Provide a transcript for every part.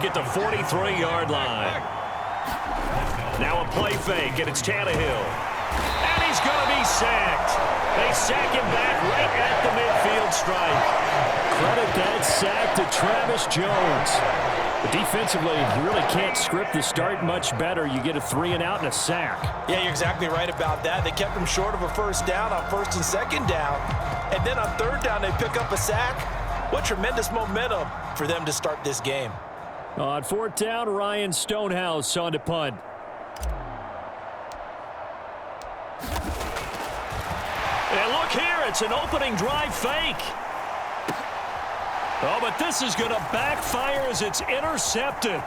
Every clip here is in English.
sack at the 43-yard line. Now a play fake, and it's Tannehill. And he's going to be sacked. They sack him back right at the midfield stripe. Credit that sack to Travis Jones. But defensively, you really can't script the start much better. You get a 3-and-out and a sack. Yeah, you're exactly right about that. They kept him short of a first down on first and second down. And then on third down, they pick up a sack. What tremendous momentum for them to start this game. On fourth down, Ryan Stonehouse on to punt. And look here, it's an opening drive fake. Oh, but this is going to backfire as it's intercepted.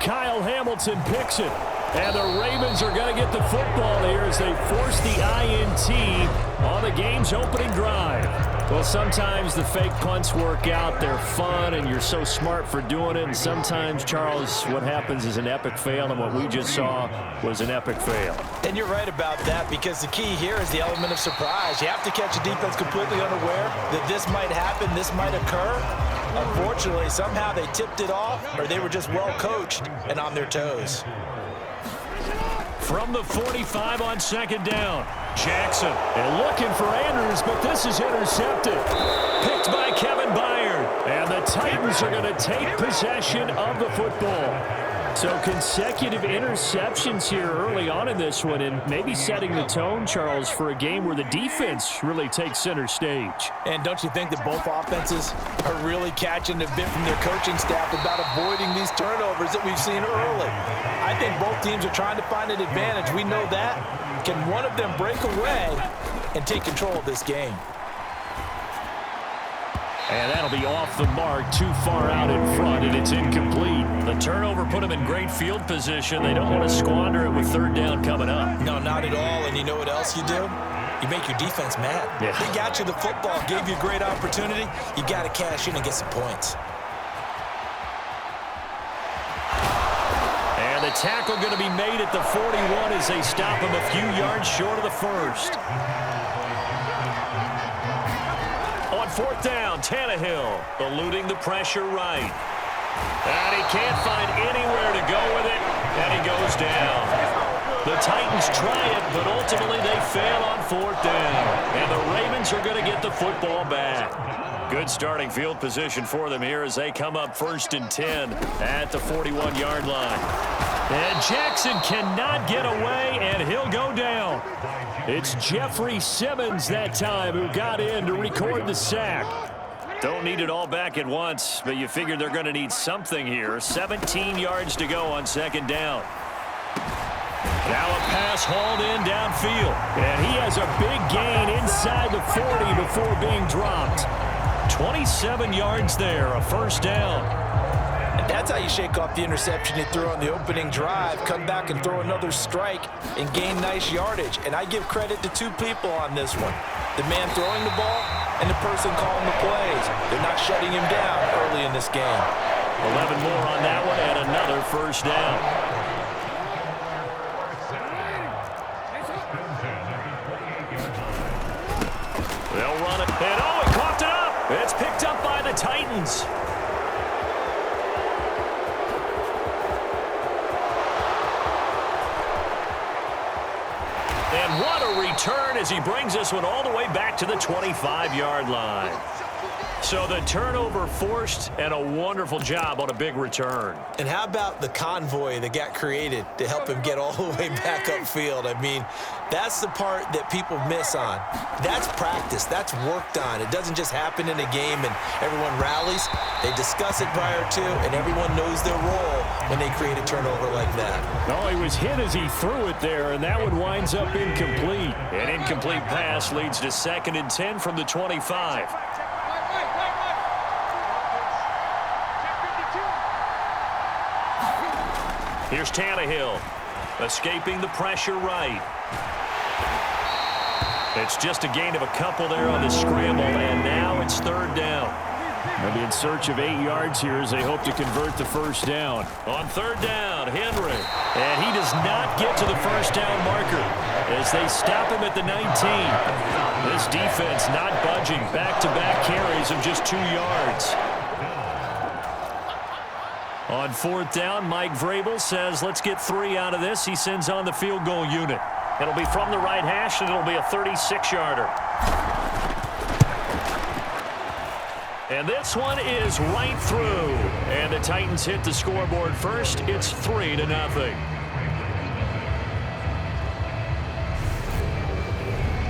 Kyle Hamilton picks it. And the Ravens are going to get the football here as they force the INT on the game's opening drive. Well, sometimes the fake punts work out. They're fun, and you're so smart for doing it. And sometimes, Charles, what happens is an epic fail, and what we just saw was an epic fail. And you're right about that, because the key here is the element of surprise. You have to catch a defense completely unaware that this might happen, this might occur. Unfortunately, somehow they tipped it off, or they were just well coached and on their toes. From the 45 on second down, Jackson. And looking for Andrews, but this is intercepted. Picked by Kevin Byard. And the Titans are going to take possession of the football. So consecutive interceptions here early on in this one, and maybe setting the tone, Charles, for a game where the defense really takes center stage. And don't you think that both offenses are really catching a bit from their coaching staff about avoiding these turnovers that we've seen early? I think both teams are trying to find an advantage. We know that. Can one of them break away and take control of this game? And that'll be off the mark, too far out in front, and it's incomplete. The turnover put them in great field position. They don't want to squander it with third down coming up. No, not at all. And you know what else you do? You make your defense mad. Yeah. They got you the football, gave you a great opportunity. You got to cash in and get some points. And the tackle going to be made at the 41 as they stop him a few yards short of the first. On fourth down, Tannehill eluding the pressure right. And he can't find anywhere to go with it, and he goes down. The Titans try it, but ultimately they fail on fourth down. And the Ravens are going to get the football back. Good starting field position for them here as they come up 1st and 10 at the 41-yard line. And Jackson cannot get away, and he'll go down. It's Jeffrey Simmons that time who got in to record the sack. Don't need it all back at once, but you figure they're going to need something here. 17 yards to go on second down. Now a pass hauled in downfield. And he has a big gain inside the 40 before being dropped. 27 yards there, a first down. And that's how you shake off the interception you threw on the opening drive. Come back and throw another strike and gain nice yardage. And I give credit to two people on this one. The man throwing the ball and the person calling the plays. They're not shutting him down early in this game. 11 more on that one and another first down. They'll run it. And oh, he coughed it up. It's picked up by the Titans. And what a return as he brings this one all the way back to the 25-yard line. So the turnover forced, and a wonderful job on a big return. And how about the convoy that got created to help him get all the way back upfield? I mean, that's the part that people miss on. That's practice. That's worked on. It doesn't just happen in a game and everyone rallies. They discuss it prior to, and everyone knows their role when they create a turnover like that. No, he was hit as he threw it there, and that one winds up incomplete. An incomplete pass leads to 2nd and 10 from the 25. Here's Tannehill, escaping the pressure right. It's just a gain of a couple there on the scramble, and now it's third down. They'll be in search of 8 yards here as they hope to convert the first down. On third down, Henry. And he does not get to the first down marker as they stop him at the 19. This defense not budging. Back-to-back carries of just 2 yards. On 4th down, Mike Vrabel says, let's get 3 out of this. He sends on the field goal unit. It'll be from the right hash, and it'll be a 36-yarder. And this one is right through. And the Titans hit the scoreboard first. It's 3-0.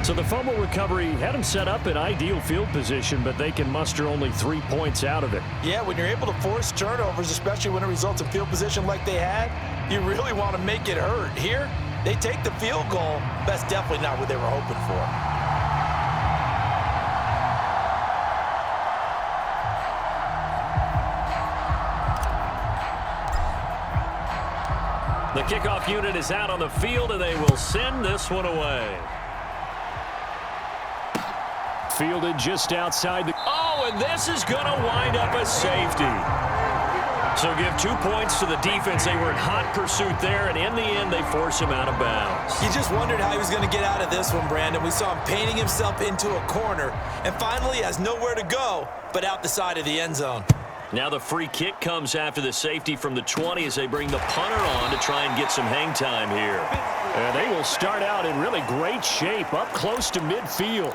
So the fumble recovery had them set up in ideal field position, but they can muster only 3 points out of it. Yeah, when you're able to force turnovers, especially when it results in field position like they had, you really want to make it hurt. Here, they take the field goal. That's definitely not what they were hoping for. The kickoff unit is out on the field, and they will send this one away. Fielded just outside the... Oh, and this is going to wind up a safety. So give 2 points to the defense. They were in hot pursuit there, and in the end, they force him out of bounds. You just wondered how he was going to get out of this one, Brandon. We saw him painting himself into a corner, and finally has nowhere to go but out the side of the end zone. Now the free kick comes after the safety from the 20 as they bring the punter on to try and get some hang time here. And they will start out in really great shape, up close to midfield.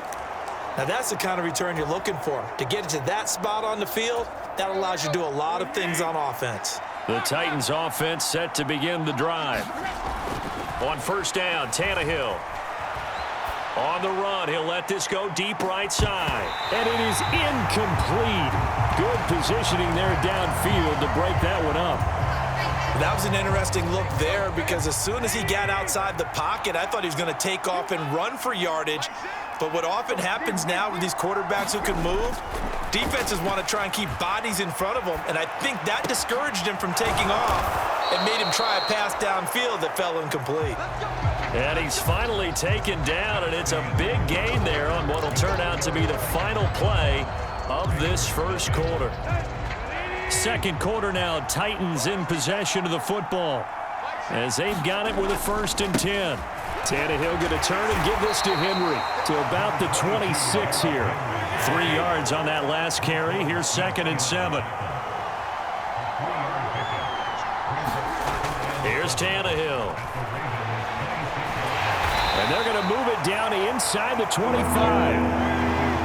Now that's the kind of return you're looking for. To get into that spot on the field, that allows you to do a lot of things on offense. The Titans offense set to begin the drive. On 1st down, Tannehill. On the run, he'll let this go deep right side. And it is incomplete. Good positioning there downfield to break that one up. That was an interesting look there because as soon as he got outside the pocket, I thought he was going to take off and run for yardage. But what often happens now with these quarterbacks who can move, defenses want to try and keep bodies in front of them, and I think that discouraged him from taking off and made him try a pass downfield that fell incomplete. And he's finally taken down, and it's a big gain there on what will turn out to be the final play of this first quarter. Second quarter now, Titans in possession of the football as they've got it with a 1st and 10. Tannehill going to turn and give this to Henry to about the 26 here. 3 yards on that last carry. Here's 2nd and 7. Here's Tannehill. And they're going to move it down inside the 25.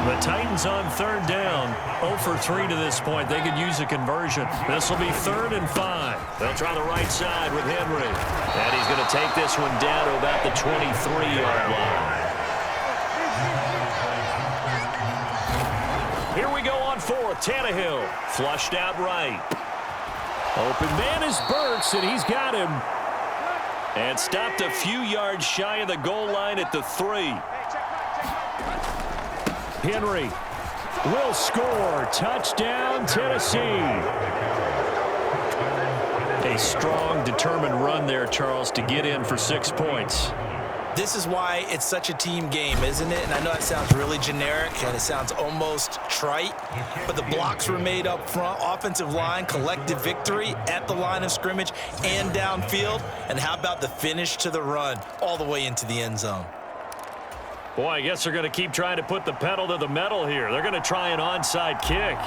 The Titans on 3rd down. 0 for 3 to this point. They could use a conversion. This will be 3rd and 5. They'll try the right side with Henry. And he's going to take this one down to about the 23-yard line. Here we go on 4th. Tannehill flushed out right. Open man is Burks, and he's got him. And stopped a few yards shy of the goal line at the 3. Henry will score. Touchdown, Tennessee. A strong, determined run there, Charles, to get in for 6 points. This is why it's such a team game, isn't it? And I know it sounds really generic and it sounds almost trite, but the blocks were made up front, offensive line, collective victory at the line of scrimmage and downfield. And how about the finish to the run all the way into the end zone? Boy, I guess they're going to keep trying to put the pedal to the metal here. They're going to try an onside kick.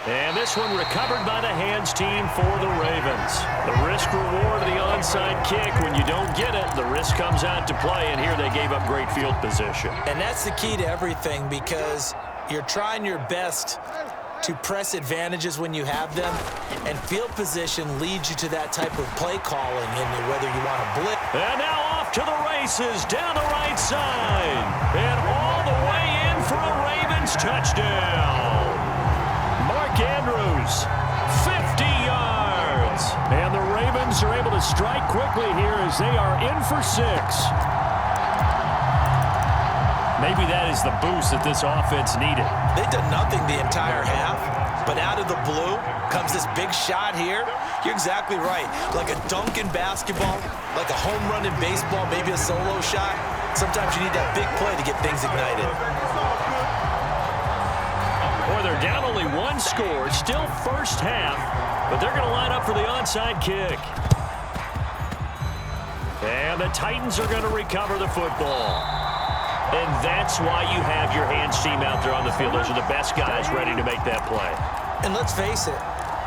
And this one recovered by the hands team for the Ravens. The risk-reward of the onside kick. When you don't get it, the risk comes out to play, and here they gave up great field position. And that's the key to everything because you're trying your best to press advantages when you have them, and field position leads you to that type of play calling, and whether you want to blitz. And now off to the races down the right side. And all the way in for a Ravens touchdown. Mark Andrews, 50 yards. And the Ravens are able to strike quickly here as they are in for 6. Maybe that is the boost that this offense needed. They did nothing the entire half, but out of the blue comes this big shot here. You're exactly right. Like a dunk in basketball, like a home run in baseball, maybe a solo shot. Sometimes you need that big play to get things ignited. Boy, they're down only 1 score, still first half, but they're going to line up for the onside kick. And the Titans are going to recover the football. And that's why you have your hands team out there on the field. Those are the best guys ready to make that play. And let's face it,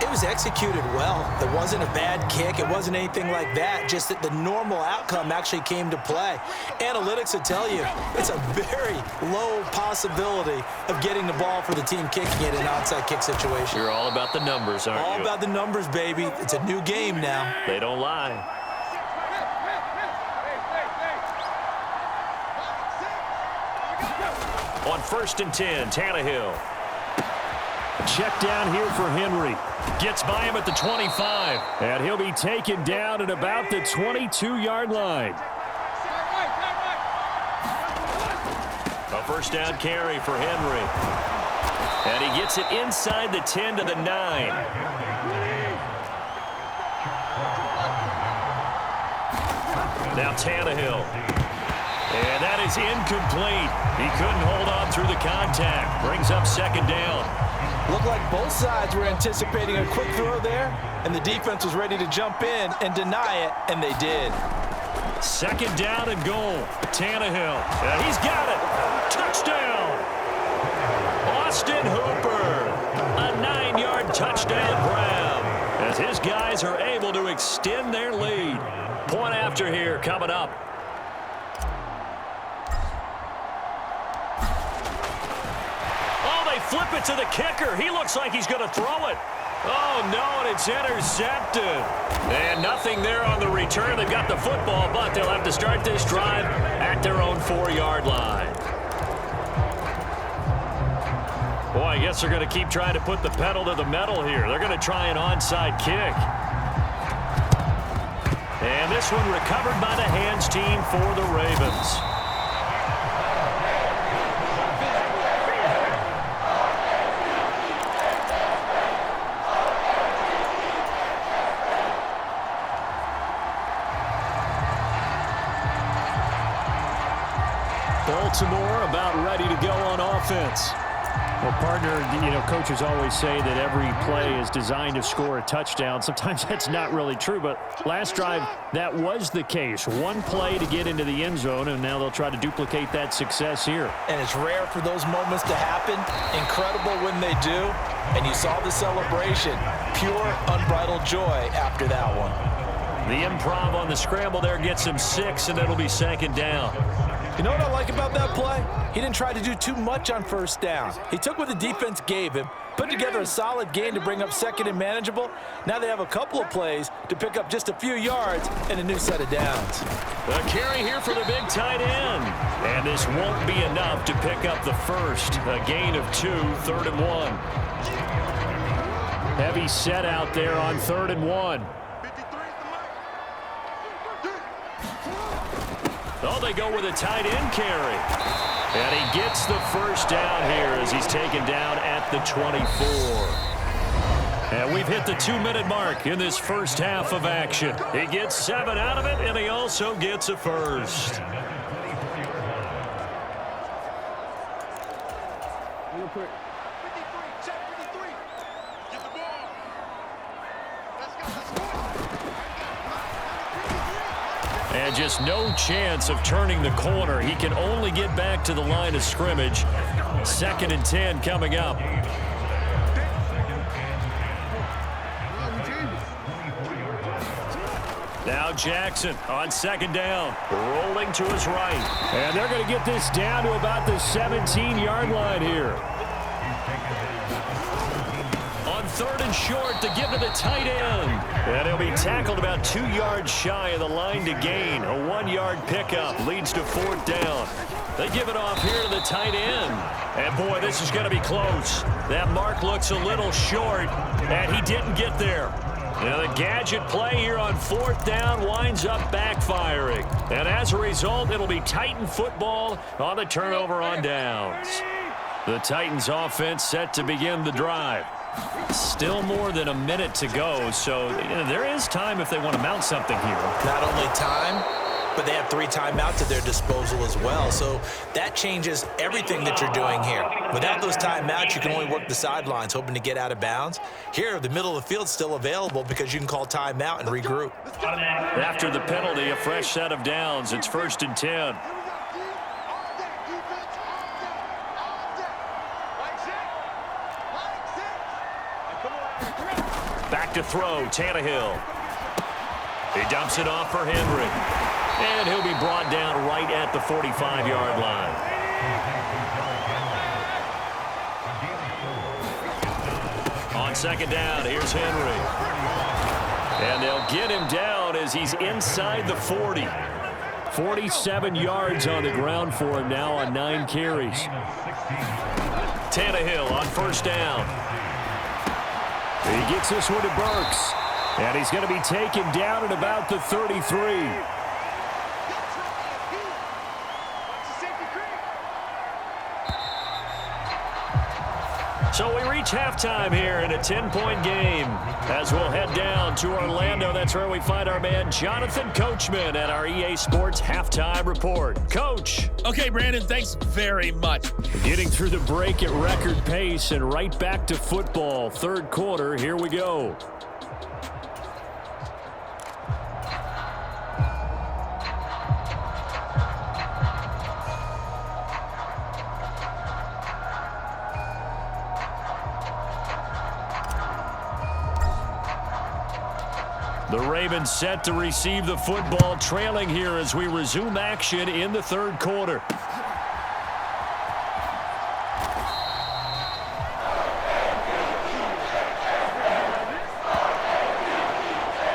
it was executed well. It wasn't a bad kick. It wasn't anything like that. Just that the normal outcome actually came to play. Analytics will tell you it's a very low possibility of getting the ball for the team kicking it in an onside kick situation. You're all about the numbers, aren't you? All about the numbers, baby. It's a new game now. They don't lie. On 1st and 10, Tannehill. Check down here for Henry. Gets by him at the 25. And he'll be taken down at about the 22-yard line. A 1st down carry for Henry. And he gets it inside the 10 to the 9. Now Tannehill. And that is incomplete. He couldn't hold on through the contact. Brings up 2nd down. Looked like both sides were anticipating a quick throw there, and the defense was ready to jump in and deny it, and they did. 2nd down and goal. Tannehill. And he's got it. Touchdown. Austin Hooper. A 9-yard touchdown grab as his guys are able to extend their lead. Point after here coming up. Flip it to the kicker. He looks like he's going to throw it. Oh, no, and it's intercepted. And nothing there on the return. They've got the football, but they'll have to start this drive at their own 4-yard line. Boy, I guess they're going to keep trying to put the pedal to the metal here. They're going to try an onside kick. And this one recovered by the hands team for the Ravens. Baltimore about ready to go on offense. Well, partner, coaches always say that every play is designed to score a touchdown. Sometimes that's not really true, but last drive, that was the case. One play to get into the end zone, and now they'll try to duplicate that success here. And it's rare for those moments to happen. Incredible when they do. And you saw the celebration. Pure, unbridled joy after that one. The improv on the scramble there gets him 6, and it'll be 2nd down. You know what I like about that play? He didn't try to do too much on 1st down. He took what the defense gave him, put together a solid gain to bring up 2nd and manageable. Now they have a couple of plays to pick up just a few yards and a new set of downs. The carry here for the big tight end. And this won't be enough to pick up the first. A gain of 2, 3rd and 1. Heavy set out there on 3rd and 1. Oh, they go with a tight end carry. And he gets the 1st down here as he's taken down at the 24. And we've hit the 2-minute mark in this first half of action. He gets 7 out of it, and he also gets a first. Real quick. And just no chance of turning the corner. He can only get back to the line of scrimmage. 2nd and 10 coming up. Now Jackson on 2nd down, rolling to his right. And they're going to get this down to about the 17-yard line here. On 3rd and short to give to the tight end. And he'll be tackled about 2 yards shy of the line to gain. A 1-yard pickup leads to 4th down. They give it off here to the tight end. And, boy, this is going to be close. That mark looks a little short, and he didn't get there. Now the gadget play here on 4th down winds up backfiring. And as a result, it'll be Titan football on the turnover on downs. The Titans offense set to begin the drive. Still more than a minute to go, so there is time if they want to mount something here. Not only time, but they have 3 timeouts at their disposal as well. So that changes everything that you're doing here. Without those timeouts, you can only work the sidelines, hoping to get out of bounds. Here, the middle of the field's still available because you can call timeout and regroup. After the penalty, a fresh set of downs. It's 1st and 10. Back to throw, Tannehill. He dumps it off for Henry. And he'll be brought down right at the 45-yard line. On second down, here's Henry. And they'll get him down as he's inside the 40. 47 yards on the ground for him now on 9 carries. Tannehill on first down. He gets this one to Burks. And he's going to be taken down at about the 33. So we reach halftime here in a 10-point game. As we'll head down to Orlando, that's where we find our man Jonathan Coachman at our EA Sports Halftime Report. Coach. Okay, Brandon, thanks very much. Getting through the break at record pace and right back to football. Third quarter, here we go. The Ravens set to receive the football, trailing here as we resume action in the third quarter.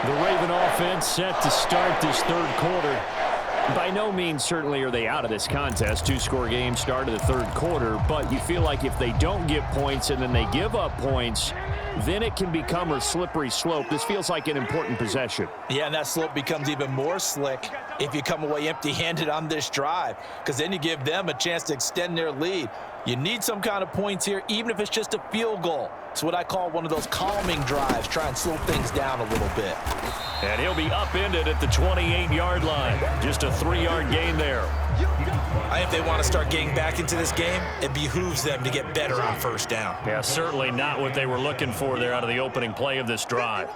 The Raven offense set to start this third quarter. By no means certainly are they out of this contest. Two-score game start of the third quarter, but you feel like if they don't get points and then they give up points, then it can become a slippery slope. This feels like an important possession. Yeah, and that slope becomes even more slick if you come away empty-handed on this drive, because then you give them a chance to extend their lead. You need some kind of points here, even if it's just a field goal. It's what I call one of those calming drives, try and slow things down a little bit. And he'll be upended at the 28-yard line. Just a 3-yard gain there. I think if they want to start getting back into this game, it behooves them to get better on first down. Yeah, certainly not what they were looking for there out of the opening play of this drive.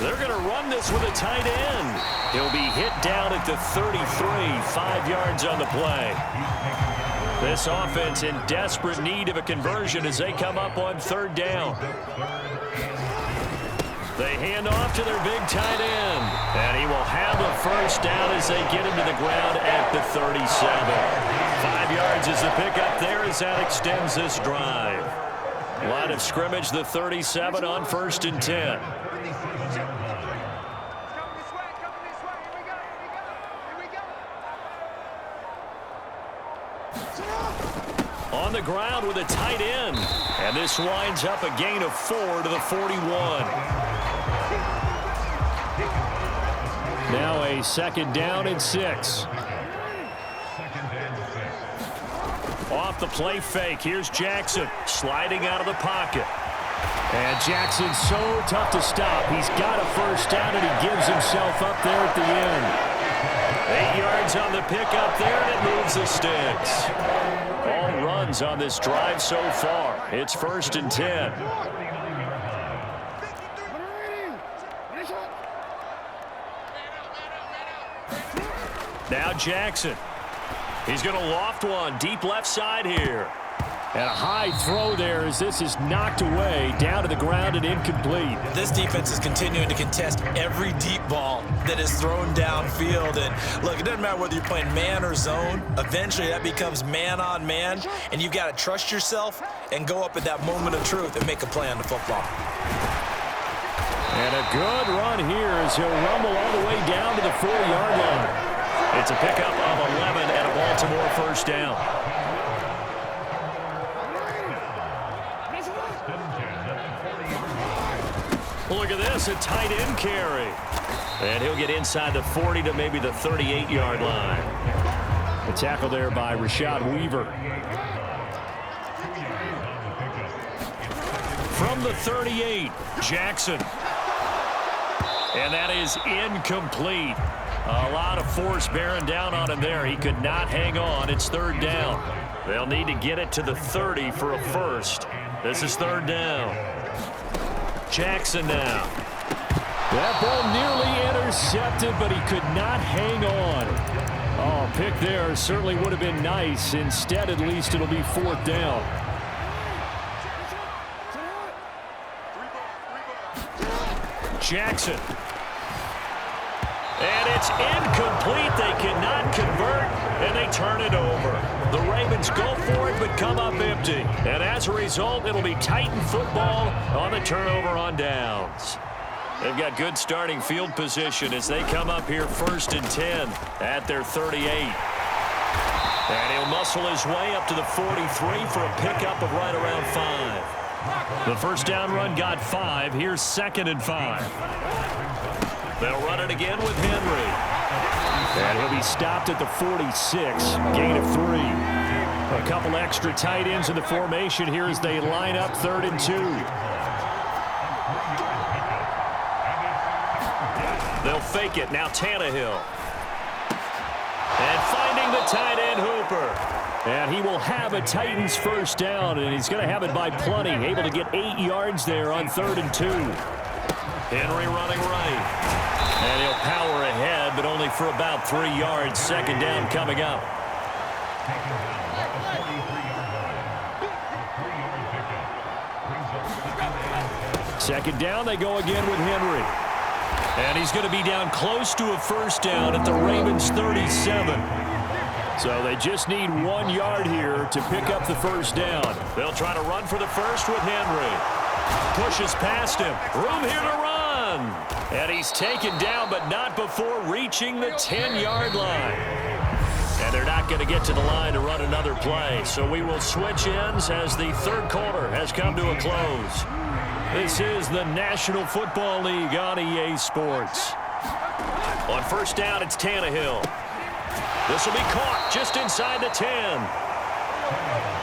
They're going to run this with a tight end. He'll be hit down at the 33, 5 yards on the play. This offense in desperate need of a conversion as they come up on third down. They hand off to their big tight end. And he will have a first down as they get him to the ground at the 37. 5 yards is the pickup there as that extends this drive. Line of scrimmage, the 37 on 1st and 10. On the ground with a tight end. And this winds up a gain of 4 to the 41. Now a second down and 6. Off the play fake, here's Jackson sliding out of the pocket. And Jackson's so tough to stop. He's got a first down, and he gives himself up there at the end. 8 yards on the pickup there, and it moves the sticks. All runs on this drive so far. It's 1st and 10. Now Jackson. He's going to loft one deep left side here. And a high throw there as this is knocked away, down to the ground and incomplete. This defense is continuing to contest every deep ball that is thrown downfield. And look, it doesn't matter whether you're playing man or zone. Eventually that becomes man on man, and you've got to trust yourself and go up at that moment of truth and make a play on the football. And a good run here as he'll rumble all the way down to the 40-yard line. It's a pickup of 11 and a Baltimore first down. Look at this, a tight end carry. And he'll get inside the 40 to maybe the 38-yard line. A tackle there by Rashad Weaver. From the 38, Jackson. And that is incomplete. A lot of force bearing down on him there. He could not hang on. It's 3rd down. They'll need to get it to the 30 for a first. This is 3rd down. Jackson now. That ball nearly intercepted, but he could not hang on. Oh, pick there certainly would have been nice. Instead, at least it'll be 4th down. Jackson. And it's incomplete. They cannot convert, and they turn it over. The Ravens go for it, but come up empty. And as a result, it'll be Titan football on the turnover on downs. They've got good starting field position as they come up here 1st and 10 at their 38. And he'll muscle his way up to the 43 for a pickup of right around 5. The first down run got 5. Here's 2nd and 5. They'll run it again with Henry. And he'll be stopped at the 46, gain of 3. A couple extra tight ends in the formation here as they line up 3rd and 2. They'll fake it. Now Tannehill. And finding the tight end Hooper. And he will have a Titans first down, and he's going to have it by plenty. Able to get 8 yards there on 3rd and 2. Henry running right. And he'll power ahead, but only for about 3 yards. 2nd down coming up. Second down, they go again with Henry. And he's going to be down close to a first down at the Ravens 37. So they just need 1 yard here to pick up the first down. They'll try to run for the first with Henry. Pushes past him. Room here to run. And he's taken down, but not before reaching the 10-yard line. And they're not going to get to the line to run another play. So we will switch ends as the third quarter has come to a close. This is the National Football League on EA Sports. On first down, it's Tannehill. This will be caught just inside the 10.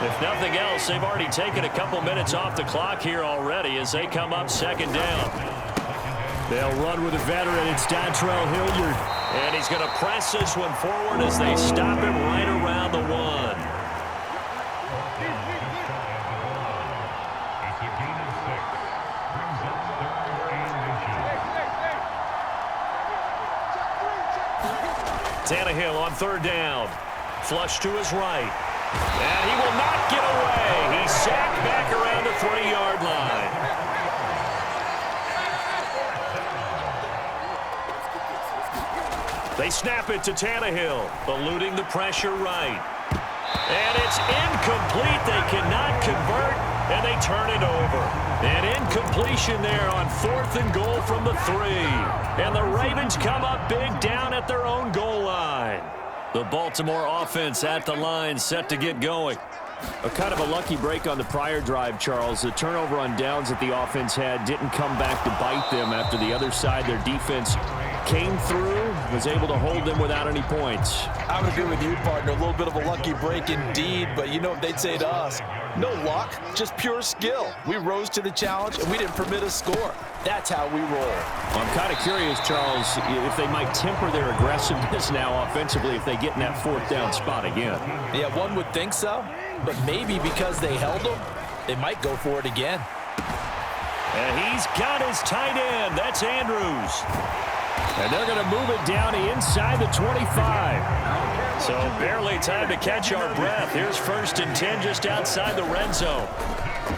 If nothing else, they've already taken a couple minutes off the clock here already as they come up 2nd down. They'll run with a veteran. It's Dontrell Hilliard. And he's going to press this one forward as they stop him right around the 1. Tannehill on 3rd down. Flush to his right. And he will not get away. He's sacked back around the 3-yard line. They snap it to Tannehill, eluding the pressure right. And it's incomplete. They cannot convert, and they turn it over. An incompletion there on 4th and goal from the 3. And the Ravens come up big down at their own goal line. The Baltimore offense at the line set to get going. A kind of a lucky break on the prior drive, Charles. The turnover on downs that the offense had didn't come back to bite them after the other side. Their defense came through, was able to hold them without any points. I would agree with you, partner. A little bit of a lucky break indeed, but you know what they'd say to us? No luck, just pure skill. We rose to the challenge, and we didn't permit a score. That's how we roll. I'm kind of curious, Charles, if they might temper their aggressiveness now offensively if they get in that 4th down spot again. Yeah, one would think so, but maybe because they held them, they might go for it again. And he's got his tight end. That's Andrews. And they're going to move it down inside the 25. So barely time to catch our breath. Here's 1st and 10 just outside the red zone.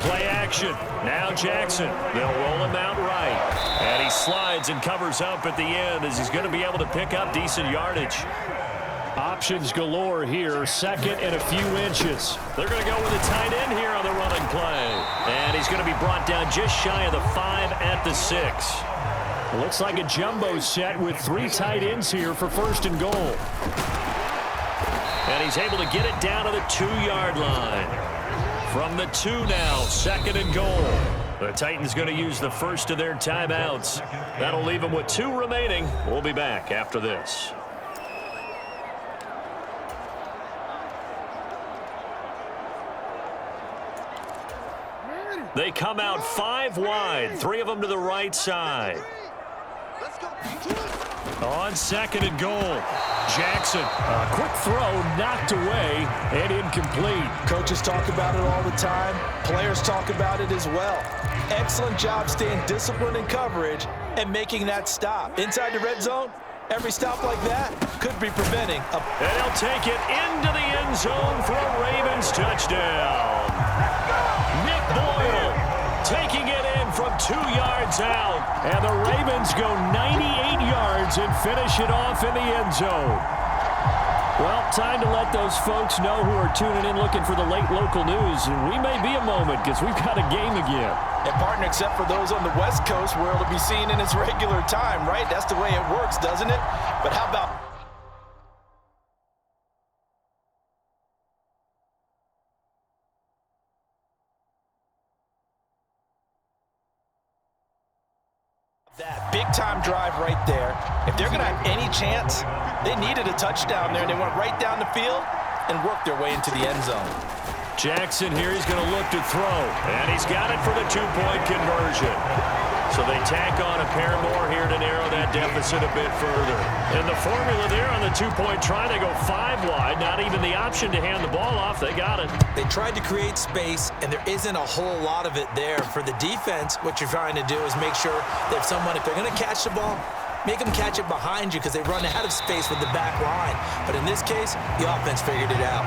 Play action. Now Jackson. They'll roll him out right. And he slides and covers up at the end as he's going to be able to pick up decent yardage. Options galore here. 2nd and a few inches. They're going to go with a tight end here on the running play. And he's going to be brought down just shy of the 5 at the 6. Looks like a jumbo set with 3 tight ends here for 1st and goal. And he's able to get it down to the 2-yard line. From the 2 now, 2nd and goal. The Titans going to use the first of their timeouts. That'll leave them with 2 remaining. We'll be back after this. They come out 5 wide, 3 of them to the right side. On 2nd and goal, Jackson. A quick throw knocked away and incomplete. Coaches talk about it all the time. Players talk about it as well. Excellent job staying disciplined in coverage and making that stop. Inside the red zone, every stop like that could be preventing a... And he'll take it into the end zone for a Ravens touchdown. Nick Boyle taking it in from 2 yards one's out. And the Ravens go 98 yards and finish it off in the end zone. Well, time to let those folks know who are tuning in looking for the late local news. And we may be a moment because we've got a game again. And partner, except for those on the West Coast where it'll be seen in its regular time, right? That's the way it works, doesn't it? But how about that big-time drive right there? If they're going to have any chance, they needed a touchdown there, and they went right down the field and worked their way into the end zone. Jackson here, he's going to look to throw. And he's got it for the two-point conversion. So they tack on a pair more here to narrow that deficit a bit further. And the formula there on the two-point try, they go 5 wide. Not even the option to hand the ball off. They got it. They tried to create space, and there isn't a whole lot of it there. For the defense, what you're trying to do is make sure that if they're going to catch the ball, make them catch it behind you because they run out of space with the back line. But in this case, the offense figured it out.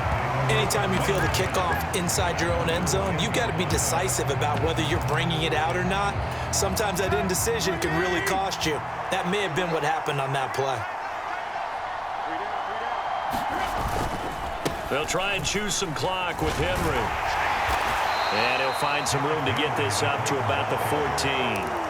Anytime you feel the kickoff inside your own end zone, you've got to be decisive about whether you're bringing it out or not. Sometimes that indecision can really cost you. That may have been what happened on that play. They'll try and choose some clock with Henry. And he'll find some room to get this up to about the 14.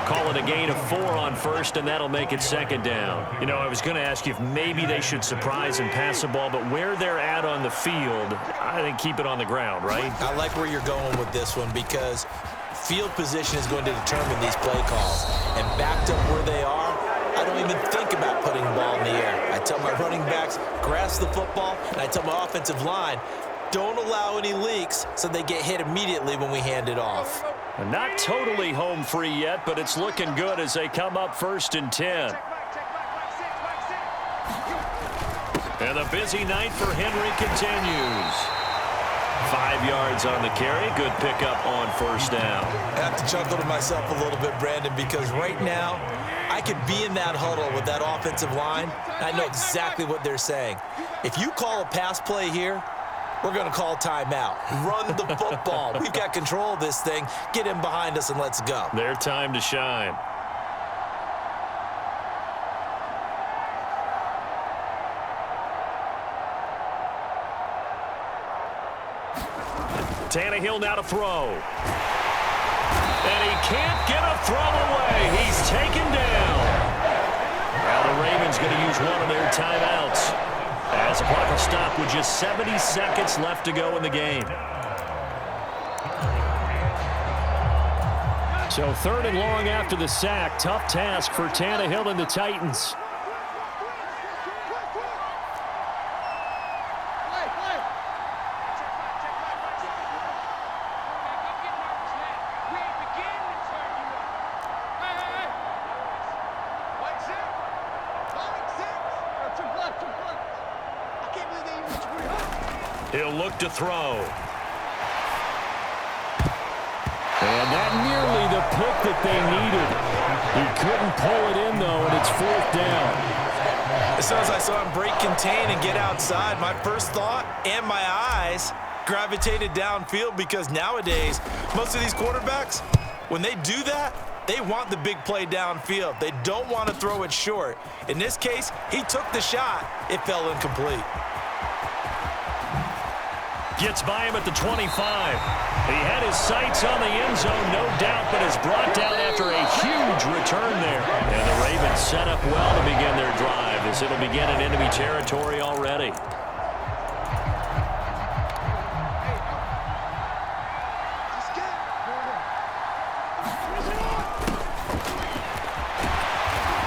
Call it a gain of 4 on first, and that'll make it second down. You know, I was going to ask you if maybe they should surprise and pass the ball, but where they're at on the field, I think keep it on the ground, right? I like where you're going with this one because field position is going to determine these play calls. And backed up where they are, I don't even think about putting the ball in the air. I tell my running backs, grasp the football, and I tell my offensive line, don't allow any leaks so they get hit immediately when we hand it off. And not totally home free yet, but it's looking good as they come up 1st and 10. And the busy night for Henry continues. 5 yards on the carry. Good pickup on first down. I have to chuckle to myself a little bit, Brandon, because right now I could be in that huddle with that offensive line, and I know exactly what they're saying. If you call a pass play here, we're going to call timeout. Run the football. We've got control of this thing. Get him behind us and let's go. Their time to shine. Tannehill now to throw. And he can't get a throw away. He's taken down. Now the Ravens going to use one of their timeouts. As the clock will stop with just 70 seconds left to go in the game. So 3rd and long after the sack. Tough task for Tannehill and the Titans. He'll look to throw. And that nearly the pick that they needed. He couldn't pull it in, though, and it's 4th down. As soon as I saw him break contain and get outside, my first thought and my eyes gravitated downfield because nowadays, most of these quarterbacks, when they do that, they want the big play downfield. They don't want to throw it short. In this case, he took the shot. It fell incomplete. Gets by him at the 25. He had his sights on the end zone, no doubt, but is brought down after a huge return there. And the Ravens set up well to begin their drive as it'll begin in enemy territory already.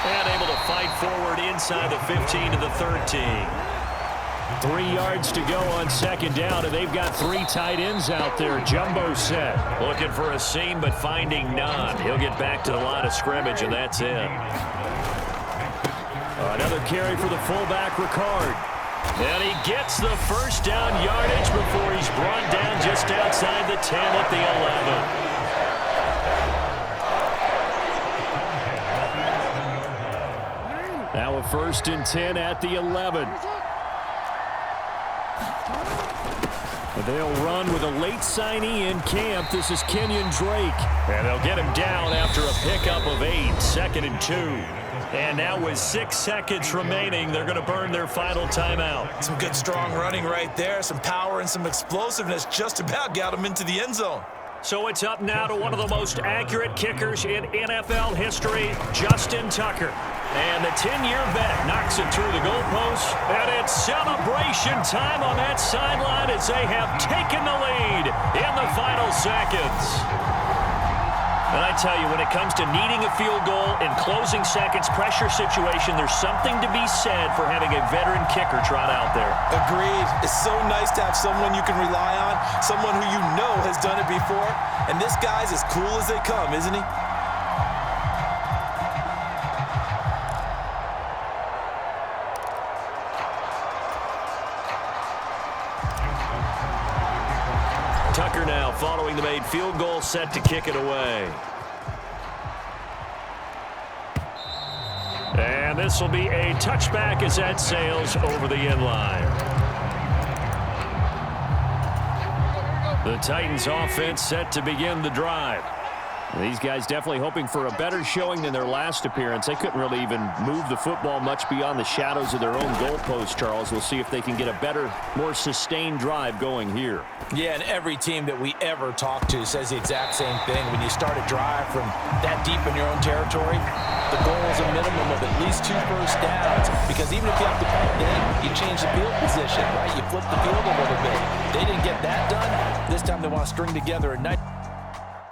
And able to fight forward inside the 15 to the 13. 3 yards to go on 2nd down, and they've got 3 tight ends out there. Jumbo set. Looking for a seam, but finding none. He'll get back to the line of scrimmage, and that's it. Another carry for the fullback, Ricard. And he gets the first down yardage before he's brought down just outside the 10 at the 11. Now a 1st and 10 at the 11. They'll run with a late signee in camp. This is Kenyon Drake. And they'll get him down after a pickup of 8, 2nd and 2. And now with 6 seconds remaining, they're going to burn their final timeout. Some good, strong running right there. Some power and some explosiveness just about got him into the end zone. So it's up now to one of the most accurate kickers in NFL history, Justin Tucker. And the 10-year vet knocks it through the goalpost. And it's celebration time on that sideline as they have taken the lead in the final seconds. And I tell you, when it comes to needing a field goal in closing seconds, pressure situation, there's something to be said for having a veteran kicker trot out there. Agreed. It's so nice to have someone you can rely on, someone who you know has done it before. And this guy's as cool as they come, isn't he? Tucker now following the made field goal, set to kick it away. And this will be a touchback as that sails over the end line. The Titans offense set to begin the drive. These guys definitely hoping for a better showing than their last appearance. They couldn't really even move the football much beyond the shadows of their own goalpost, Charles. We'll see if they can get a better, more sustained drive going here. Yeah, and every team that we ever talk to says the exact same thing. When you start a drive from that deep in your own territory, the goal is a minimum of at least 2 first downs. Because even if you have to punt, then you change the field position, right? You flip the field a little bit. They didn't get that done. This time they want to string together a nice